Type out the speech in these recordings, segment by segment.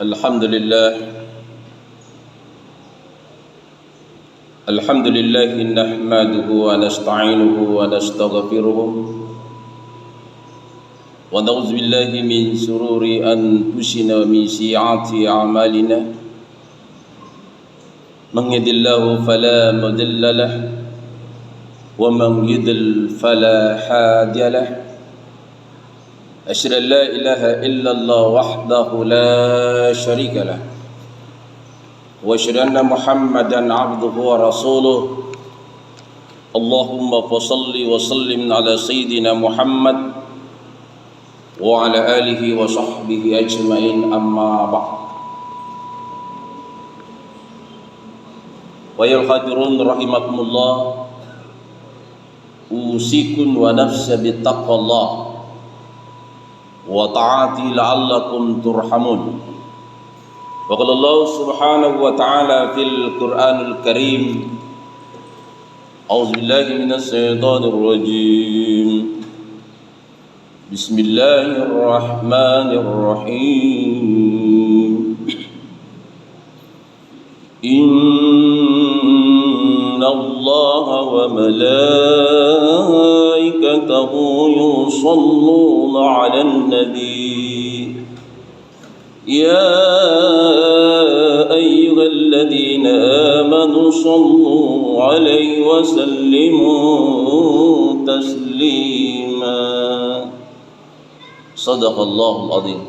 Alhamdulillah nahmaduhu wa nasta'inuhu wa nastaghfiruh wa na'udzu billahi min sururi anfusina wa min sayyiati a'malina man yahdihillahu fala mudilla lahu wa man yudlil fala hadiya lahu asyhadu an la ilaha illallah wahdahu la syarika lahu wa asyhadu anna Muhammadan abduhu wa rasuluh. Allahumma fashalli wa sallim ala sayyidina Muhammad wa ala alihi wa sahbihi ajma'in, amma ba'd. Wa ya hadirun rahimakumullah, usikum wa nafsa bittaqwallah wa ta'ati la'allakum turhamun. Wa qala Allah subhanahu wa ta'ala fil Qur'anil Karim, a'udzu billahi minasy syaithanir rajim. Bismillahirrahmanirrahim. Inna Allaha wa malaikatahu yusalluna 'alan nabi ya ayyuhalladzina amanu sallu 'alaihi wa sallimu taslima. Sadaqallahul azim.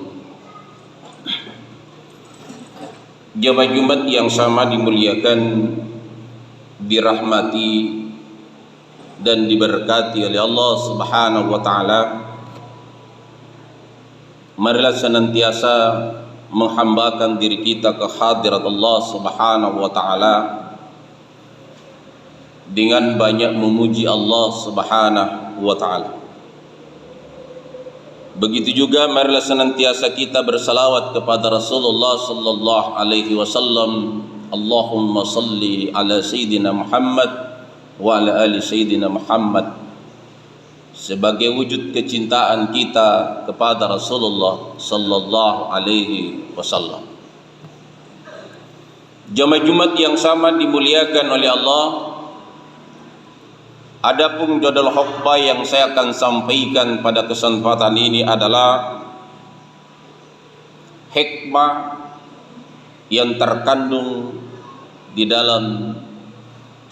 Jamaah Jumat yang sama dimuliakan, dirahmati dan diberkati oleh Allah Subhanahu wa taala. Marilah senantiasa menghambakan diri kita ke hadirat Allah Subhanahu wa taala dengan banyak memuji Allah Subhanahu wa taala. Begitu juga marilah senantiasa kita bersalawat kepada Rasulullah sallallahu alaihi wasallam. Allahumma salli ala sayyidina Muhammad wa ala ali sayyidina Muhammad, sebagai wujud kecintaan kita kepada Rasulullah sallallahu alaihi wasallam. Jamaah Jumat yang sama dimuliakan oleh Allah. Adapun judul khutbah yang saya akan sampaikan pada kesempatan ini adalah hikmah yang terkandung di dalam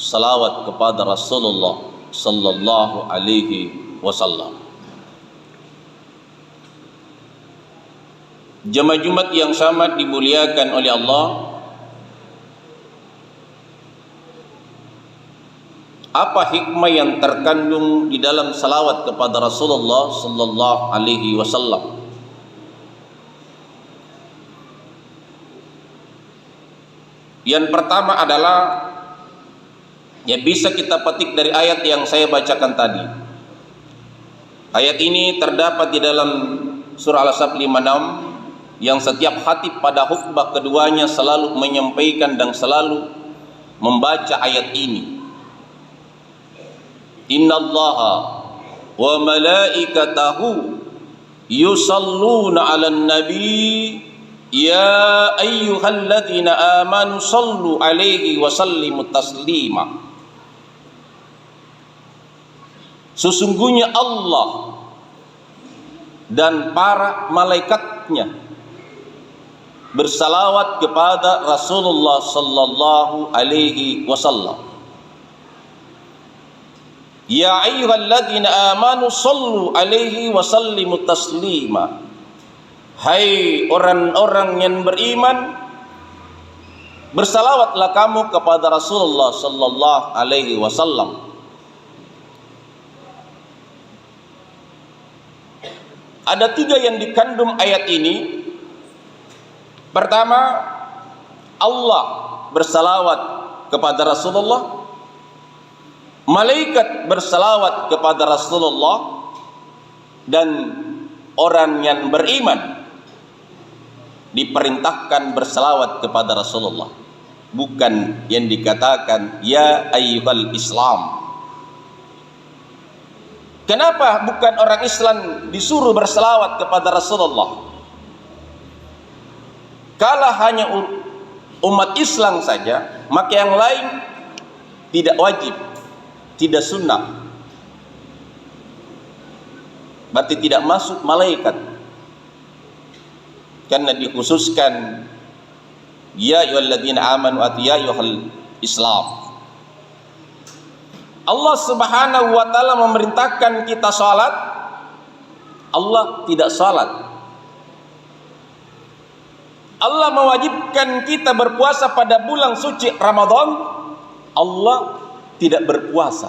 salawat kepada Rasulullah sallallahu alaihi wasallam. Jamaah Jumat yang sama dimuliakan oleh Allah. Apa hikmah yang terkandung di dalam salawat kepada Rasulullah sallallahu alaihi wasallam? Yang pertama adalah yang bisa kita petik dari ayat yang saya bacakan tadi. Ayat ini terdapat di dalam surah Al-Asab 56, yang setiap khatib pada khutbah keduanya selalu menyampaikan dan selalu membaca ayat ini. Innallaha wa malaikatahu yusalluna 'alan nabi ya ayyuhalladzina amanu sallu 'alaihi wa sallimu taslima. Sesungguhnya Allah dan para malaikatnya bersalawat kepada Rasulullah sallallahu alaihi wasallam. Ya ayyuhalladzina amanu sallu alaihi wa sallimu taslima. Hai orang-orang yang beriman, bersalawatlah kamu kepada Rasulullah sallallahu alaihi wasallam. Ada tiga yang dikandung ayat ini. Pertama, Allah bersalawat kepada Rasulullah, malaikat bersalawat kepada Rasulullah, dan orang yang beriman diperintahkan bersalawat kepada Rasulullah. Bukan yang dikatakan ya ayyuhal Islam. Kenapa bukan orang Islam disuruh berselawat kepada Rasulullah? Kalau hanya umat Islam saja, maka yang lain tidak wajib, tidak sunnah. Berarti tidak masuk malaikat. Karena dikhususkan ya ayyuhalladzina amanu ya ayyuhal Islam. Allah Subhanahu wa taala memerintahkan kita salat, Allah tidak salat. Allah mewajibkan kita berpuasa pada bulan suci Ramadan, Allah tidak berpuasa.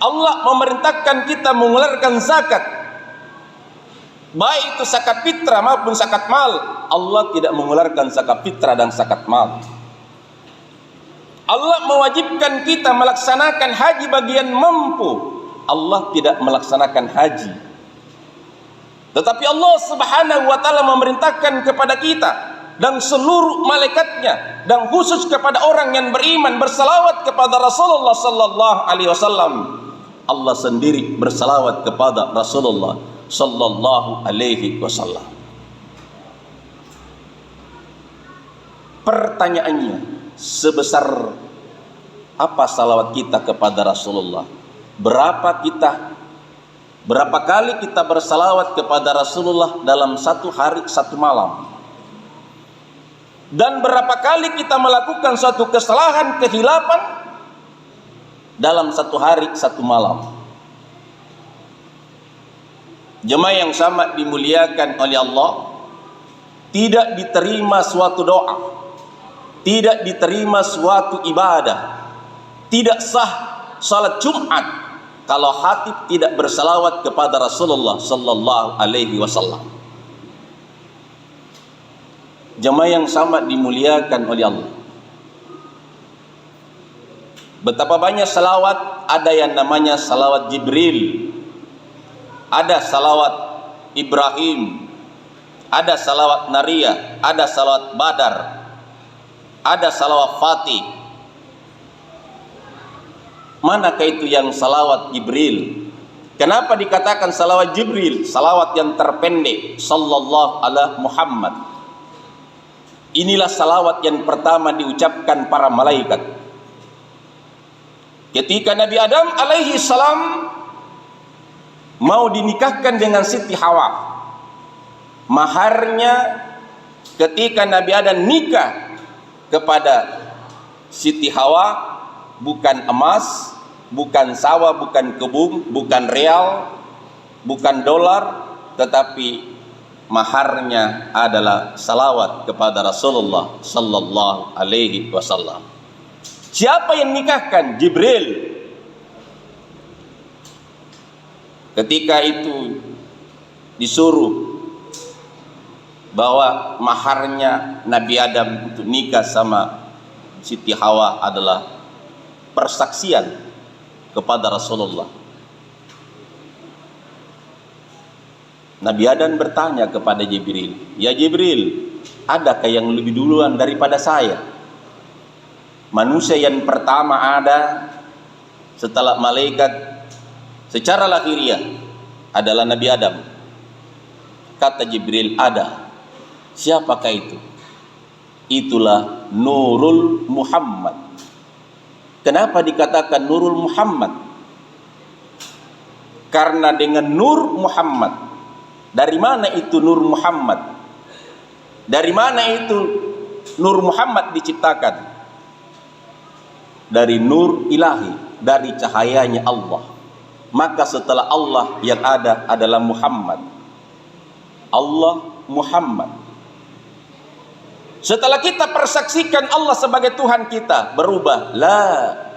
Allah memerintahkan kita mengeluarkan zakat, baik itu zakat fitrah maupun zakat mal, Allah tidak mengeluarkan zakat fitrah dan zakat mal. Allah mewajibkan kita melaksanakan haji bagian mampu, Allah tidak melaksanakan haji. Tetapi Allah Subhanahu wa taala memerintahkan kepada kita dan seluruh malaikatnya, dan khusus kepada orang yang beriman bersalawat kepada Rasulullah sallallahu alaihi wasallam. Allah sendiri bersalawat kepada Rasulullah sallallahu alaihi wasallam. Pertanyaannya, sebesar apa salawat kita kepada Rasulullah? Berapa kali kita bersalawat kepada Rasulullah dalam satu hari satu malam? Dan berapa kali kita melakukan suatu kesalahan, kehilapan dalam satu hari satu malam? Jemaah yang sama dimuliakan oleh Allah, tidak diterima suatu doa, tidak diterima suatu ibadah, tidak sah salat Jumat kalau hati tidak bersalawat kepada Rasulullah sallallahu alaihi wasallam. Jemaah yang sama dimuliakan oleh Allah, betapa banyak salawat. Ada yang namanya salawat Jibril, ada salawat Ibrahim, ada salawat Nariyah, ada salawat Badar, ada salawat Fatih. Manakah itu yang salawat Jibril? Kenapa dikatakan salawat Jibril? Salawat yang terpendek, sallallahu ala Muhammad. Inilah salawat yang pertama diucapkan para malaikat. Ketika Nabi Adam alaihi salam mau dinikahkan dengan Siti Hawa, maharnya ketika Nabi Adam nikah kepada Siti Hawa bukan emas, bukan sawah, bukan kebun, bukan real, bukan dolar, tetapi maharnya adalah salawat kepada Rasulullah sallallahu alaihi wasallam. Siapa yang nikahkan? Jibril. Ketika itu disuruh bahwa maharnya Nabi Adam untuk nikah sama Siti Hawa adalah persaksian kepada Rasulullah. Nabi Adam bertanya kepada Jibril, "Ya Jibril, adakah yang lebih duluan daripada saya?" Manusia yang pertama ada setelah malaikat secara lahiriah adalah Nabi Adam. Kata Jibril, "Ada." Siapakah itu? Itulah Nurul Muhammad. Kenapa dikatakan Nurul Muhammad? Karena dengan Nur Muhammad. Dari mana itu Nur Muhammad? Dari mana itu Nur Muhammad diciptakan? Dari nur ilahi, dari cahayanya Allah. Maka setelah Allah yang ada adalah Muhammad. Allah Muhammad. Setelah kita persaksikan Allah sebagai Tuhan kita, berubah la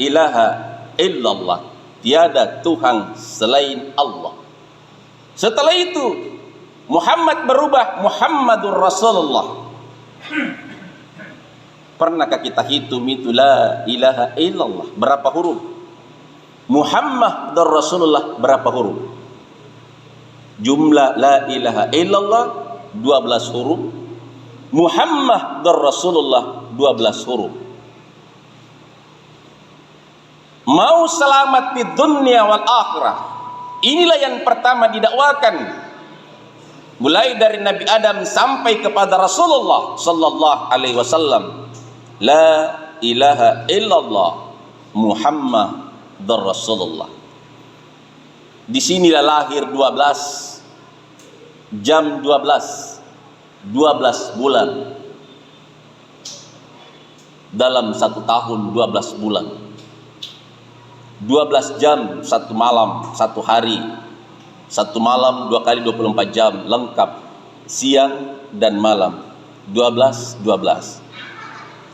ilaha illallah, tiada Tuhan selain Allah. Setelah itu Muhammad berubah Muhammadur Rasulullah. Pernahkah kita hitung itu la ilaha illallah berapa huruf? Muhammadur Rasulullah berapa huruf? Jumlah la ilaha illallah 12 huruf, Muhammadur Rasulullah 12 huruf. mau selamat di dunia wal akhirah. Inilah yang pertama didakwakan, mulai dari Nabi Adam sampai kepada Rasulullah sallallahu alaihi wasallam. La ilaha illallah Muhammadur Rasulullah. Di sinilah lahir 12 jam 12 bulan dalam 1 tahun 12 bulan. 12 jam 1 malam 1 hari, 1 malam 2 kali 24 jam lengkap, siang dan malam 12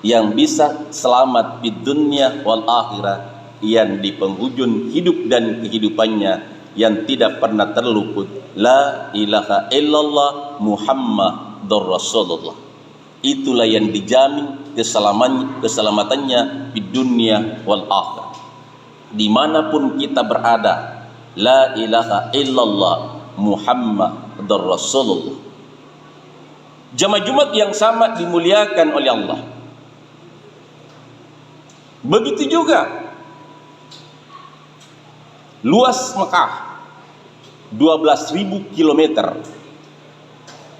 yang bisa selamat di dunia wal akhirah, yang di penghujung hidup dan kehidupannya yang tidak pernah terluput la ilaha illallah Muhammadur Rasulullah. Itulah yang dijamin keselamatannya di dunia wal akhirah. Dimanapun kita berada, la ilaha illallah Muhammadur Rasulullah. Jamaah Jumat yang sama dimuliakan oleh Allah. Begitu juga luas Mekah 12.000 kilometer.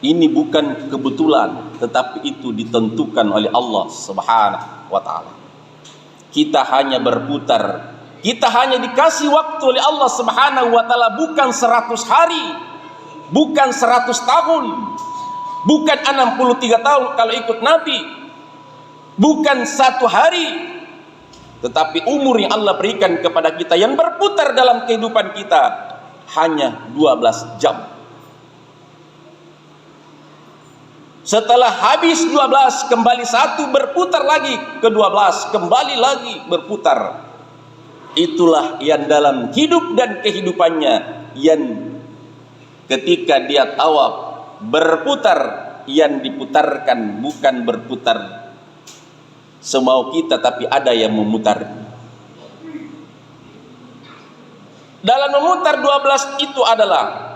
Ini bukan kebetulan, tetapi itu ditentukan oleh Allah Subhanahu wa taala. Kita hanya berputar, kita hanya dikasih waktu oleh Allah Subhanahu wa taala bukan 100 hari, bukan 100 tahun, bukan 63 tahun kalau ikut Nabi, bukan 1 hari, tetapi umur yang Allah berikan kepada kita yang berputar dalam kehidupan kita hanya 12 jam. Setelah habis 12 kembali 1 berputar lagi, ke 12 kembali lagi berputar. Itulah yang dalam hidup dan kehidupannya, yang ketika dia tawaf berputar, yang diputarkan bukan berputar semau kita, tapi ada yang memutar. Dalam memutar 12 itu adalah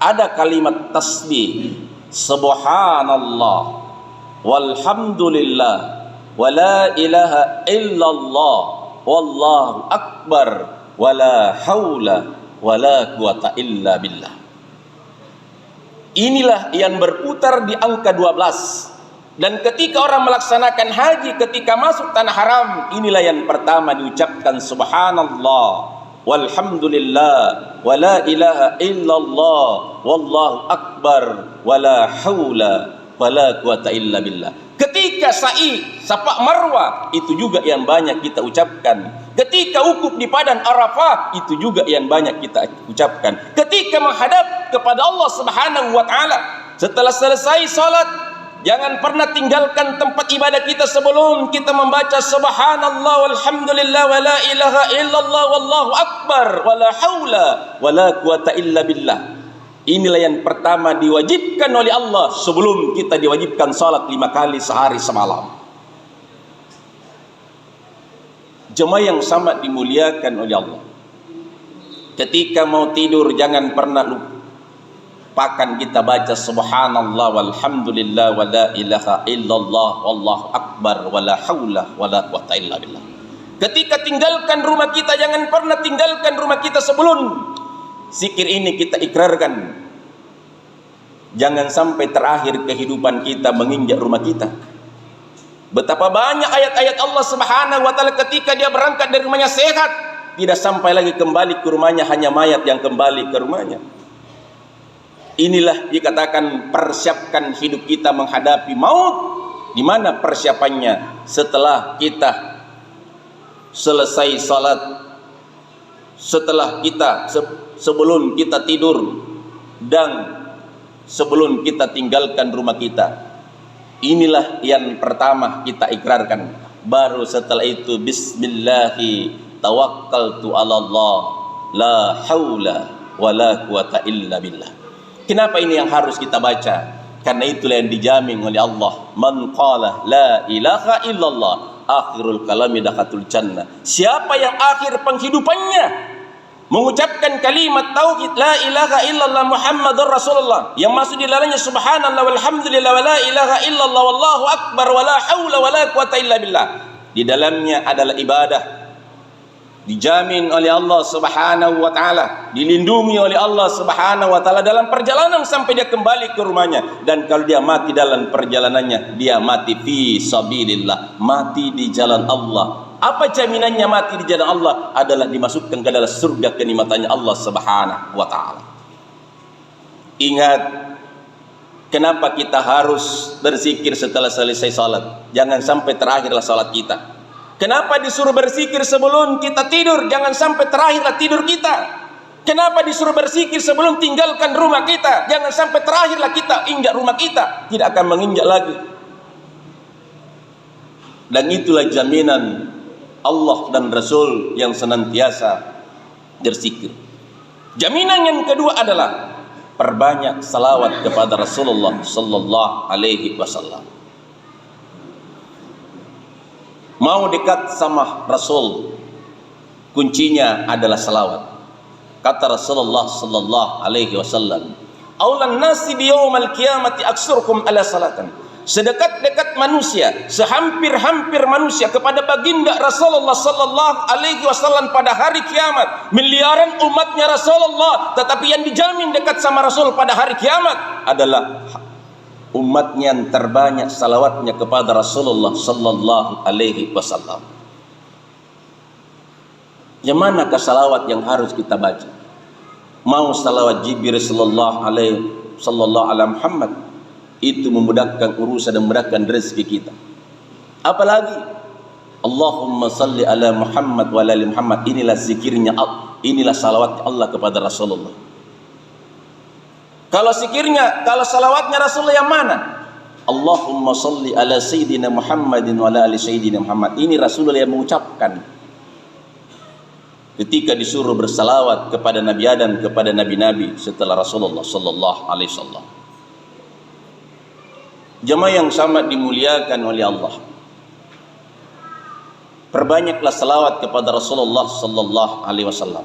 ada kalimat tasbih, subhanallah walhamdulillah wala ilaha illallah wallahu akbar wala haula wala quwata illa billah. Inilah yang berputar di angka 12. Dan ketika orang melaksanakan haji, ketika masuk tanah haram, inilah yang pertama diucapkan subhanallah walhamdulillah wala ilaha illallah wallahu akbar wala haula wala quwata illa billah. Ketika sa'i Safa Marwah, itu juga yang banyak kita ucapkan. Ketika wukuf di padang Arafah, itu juga yang banyak kita ucapkan. Ketika menghadap kepada Allah Subhanahu wa taala, setelah selesai salat, jangan pernah tinggalkan tempat ibadah kita sebelum kita membaca subhanallah walhamdulillah wala ilaha illallah wallahu akbar wala haula wala quwata illa billah. Inilah yang pertama diwajibkan oleh Allah sebelum kita diwajibkan salat 5 kali sehari semalam. Jemaah yang sangat dimuliakan oleh Allah, ketika mau tidur jangan pernah lupakan kita baca subhanallah walhamdulillah wala ilaha illallah wallahu akbar wala haula wala quwata illa billah. Ketika tinggalkan rumah kita jangan pernah tinggalkan rumah kita sebelum zikir ini kita ikrarkan. Jangan sampai terakhir kehidupan kita menginjak rumah kita. Betapa banyak ayat-ayat Allah Subhanahu wa taala ketika dia berangkat dari rumahnya sehat, tidak sampai lagi kembali ke rumahnya, hanya mayat yang kembali ke rumahnya. Inilah dikatakan persiapkan hidup kita menghadapi maut. Di mana persiapannya? Setelah kita selesai salat, setelah kita sebelum kita tidur, dan sebelum kita tinggalkan rumah kita. Inilah yang pertama kita ikrarkan. Baru setelah itu bismillahi tawakkaltu 'alallah la haula wala quwata illa billah. Kenapa ini yang harus kita baca? Karena itulah yang dijamin oleh Allah. Man qala la ilaha illallah akhirul kalami dakhatul jannah. Siapa yang akhir penghidupannya mengucapkan kalimat tauhid la ilaha illallah Muhammadur Rasulullah, yang masuk di dalamnya subhanallah walhamdulillah wala ilaha illallah wallahu akbar wala haula wala quwata illa billah, di dalamnya adalah ibadah dijamin oleh Allah Subhanahu wa taala, dilindungi oleh Allah Subhanahu wa taala dalam perjalanan sampai dia kembali ke rumahnya. Dan kalau dia mati dalam perjalanannya, dia mati fi sabilillah, mati di jalan Allah. Apa jaminannya mati di jalan Allah? Adalah dimasukkan ke dalam surga kenikmatannya Allah Subhanahu wa taala. Ingat, kenapa kita harus berzikir setelah selesai salat? Jangan sampai terakhirlah salat kita. Kenapa disuruh berzikir sebelum kita tidur? Jangan sampai terakhirlah tidur kita. Kenapa disuruh berzikir sebelum tinggalkan rumah kita? Jangan sampai terakhirlah kita injak rumah kita, tidak akan menginjak lagi. Dan itulah jaminan Allah dan Rasul yang senantiasa berzikir. Jaminan yang kedua adalah perbanyak salawat kepada Rasulullah sallallahu alaihi wasallam. Mau dekat sama Rasul, kuncinya adalah salawat. Kata Rasulullah sallallahu alaihi wasallam, "Aulan nasi bi yaumal qiyamati aksurukum ala salatan." Sedekat-dekat manusia, sehampir-hampir manusia kepada baginda Rasulullah sallallahu alaihi wasallam pada hari kiamat, miliaran umatnya Rasulullah, tetapi yang dijamin dekat sama Rasul pada hari kiamat adalah umatnya yang terbanyak salawatnya kepada Rasulullah sallallahu alaihi wasallam. Yang manakah salawat yang harus kita baca? Mau salawat Jibril sallallahu alaihi Muhammad, itu memudahkan urusan dan memudahkan rezeki kita. Apalagi Allahumma salli ala Muhammad wa ala ali Muhammad, inilah zikirnya Allah, inilah salawat Allah kepada Rasulullah. Kalau salawatnya Rasulullah yang mana? Allahumma salli ala Sayyidina Muhammadin wa ala ali Sayyidina Muhammad. Ini Rasulullah yang mengucapkan ketika disuruh bersalawat kepada Nabi Adam, kepada Nabi-Nabi setelah Rasulullah sallallahu alaihi wasallam. Jemaah yang sangat dimuliakan oleh Allah, perbanyaklah salawat kepada Rasulullah sallallahu alaihi wasallam.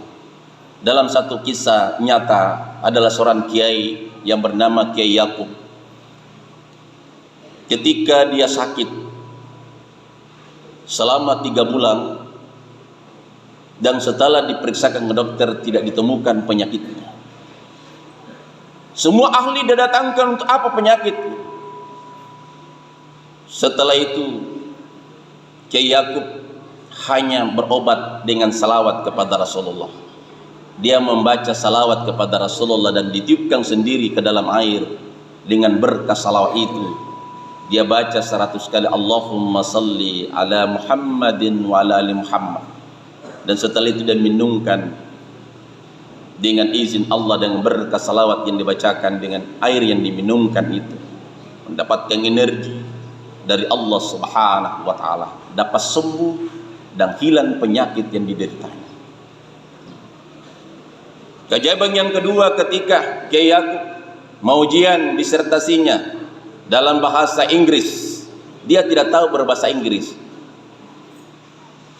Dalam satu kisah nyata adalah seorang kiai yang bernama Kiai Yakub. Ketika dia sakit selama 3 bulan dan setelah diperiksakan ke dokter tidak ditemukan penyakitnya. Semua ahli didatangkan untuk apa penyakit. Setelah itu Kiai Yakub hanya berobat dengan salawat kepada Rasulullah. Dia membaca salawat kepada Rasulullah dan ditiupkan sendiri ke dalam air. Dengan berkah salawat itu dia baca 100 kali Allahumma salli ala Muhammadin wa ala ali Muhammad. Dan setelah itu dia minumkan dengan izin Allah dengan berkah salawat yang dibacakan dengan air yang diminumkan itu, mendapatkan energi dari Allah Subhanahu wa taala, dapat sembuh dan hilang penyakit yang dideritanya. Keajaiban yang kedua, ketika Kiai Yakub mau ujian disertasinya dalam bahasa Inggris, dia tidak tahu berbahasa Inggris,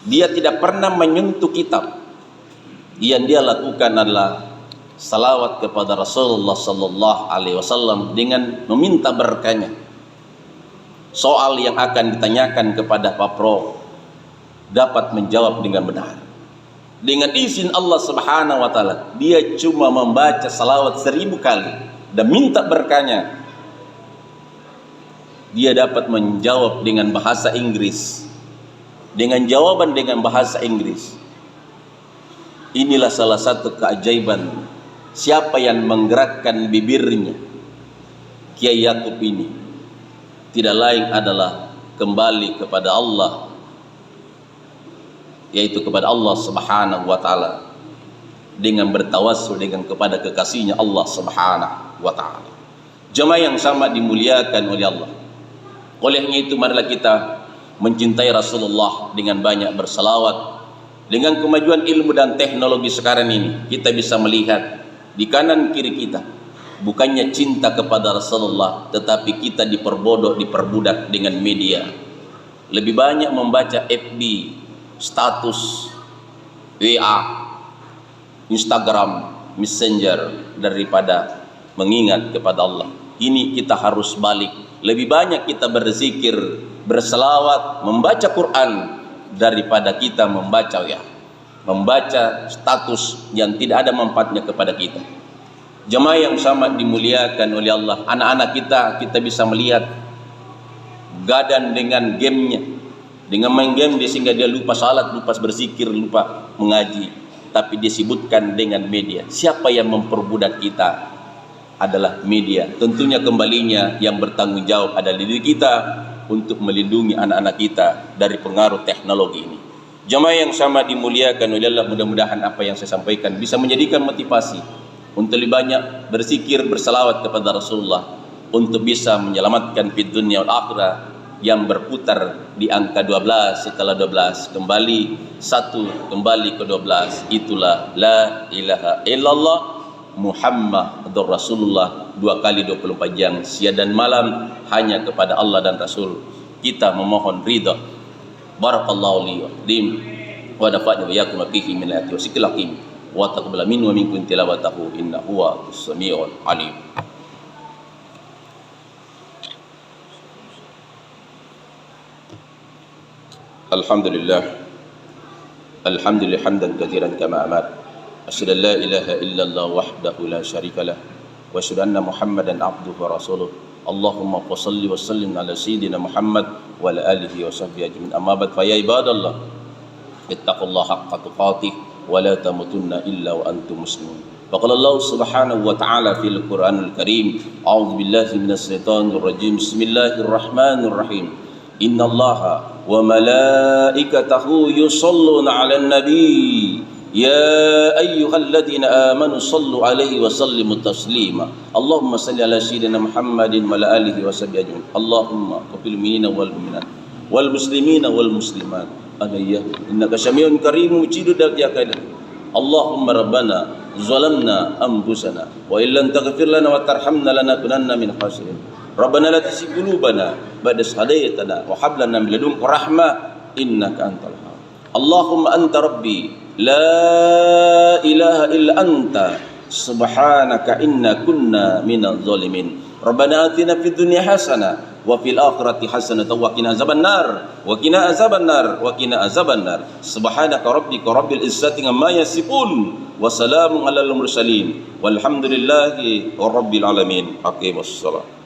dia tidak pernah menyentuh kitab. Yang dia lakukan adalah salawat kepada Rasulullah sallallahu alaihi wasallam dengan meminta berkahnya. Soal yang akan ditanyakan kepada Pak Pro dapat menjawab dengan benar. Dengan izin Allah Subhanahu wa taala, dia cuma membaca salawat 1000 kali dan minta berkahnya. Dia dapat menjawab dengan bahasa Inggris, dengan jawaban dengan bahasa Inggris. Inilah salah satu keajaiban siapa yang menggerakkan bibirnya Kiai Yakub ini, tidak lain adalah kembali kepada Allah, yaitu kepada Allah Subhanahu wa taala, dengan bertawassul dengan kepada kekasihnya Allah Subhanahu wa taala. Jemaah yang sama dimuliakan oleh Allah. Olehnya itu marilah kita mencintai Rasulullah dengan banyak bersalawat. Dengan kemajuan ilmu dan teknologi sekarang ini, kita bisa melihat di kanan kiri kita bukannya cinta kepada Rasulullah, tetapi kita diperbudak dengan media. Lebih banyak membaca FB, status WA, Instagram, Messenger daripada mengingat kepada Allah. Ini kita harus balik. Lebih banyak kita berzikir, berselawat, membaca Quran daripada kita membaca WA. membaca status yang tidak ada manfaatnya kepada kita. Jemaah yang sama dimuliakan oleh Allah, anak-anak kita bisa melihat gadan dengan gamenya, dengan main game dia, sehingga dia lupa salat, lupa berzikir, lupa mengaji, tapi disebutkan dengan media. Siapa yang memperbudak kita? Adalah media. Tentunya kembalinya yang bertanggung jawab adalah diri kita untuk melindungi anak-anak kita dari pengaruh teknologi ini. Jemaah yang sama dimuliakan oleh Allah, mudah-mudahan apa yang saya sampaikan bisa menjadikan motivasi untuk lebih banyak berzikir, bersalawat kepada Rasulullah, untuk bisa menyelamatkan di dunia wal akhirah yang berputar di angka 12, setelah 12 kembali 1, kembali ke 12. Itulah la ilaha illallah Muhammadur Rasulullah, 2 kali 24 jam siang dan malam hanya kepada Allah dan Rasul kita memohon ridha. Barakallahu li wa nafa'ani wa iyyakum fihi min ayati wa zikril hakim wa taqabbal minni wa minkum tilawatahu innahu huwas samiul alim. Alhamdulillah hamdan katsiran kama amar. Asyhadu an la ilaha illallah wahdahu la syarikalah wa asyhadu anna Muhammadan abduhu wa rasuluh. Allahumma shalli wa sallim ala sayyidina Muhammad wa ala alihi wa sahbihi ajmain. Amma ba'd, fa ya ibadallah ittaqullaha haqqa tuqatih wa la tamutunna illa wa antum muslimun. Faqala Allah subhanahu wa ta'ala fil Qur'anil Karim, a'udzu billahi minasy syaithanir rajim. Bismillahirrahmanirrahim. Innallaha wa malaikatahu yusholluna 'alan nabi ya ayyuhalladzina amanu shallu 'alaihi wa sallimu taslima. Allahumma shalli 'ala sayyidina Muhammadin wa 'ala alihi wa sahbihi ajmain. Allahumma qbil mu'minina wal mu'minat wal muslimina wal muslimat alayya innaka syami'un karimun mujibud da'wat. Allahumma rabbana zalamna anfusana wa illam taghfir lana wa tarhamna lanakunanna min khasirin. Rabbana la tuzigh qulubana ba'da idh hadaytana wa hab lana min ladunka rahmah innaka antal wahhab. Allahumma anta rabbi la ilaha illa anta subhanaka inna kunna minadh zalimin. Rabbana atina fid dunya hasanah wa fil akhirati hasanah wa qina azabannar wa qina azabannar wa qina azabannar. Subhanaka rabbika rabbil izzati amma yasifun wa salamun alal mursalin walhamdulillahi rabbil alamin. Aqimus shalah.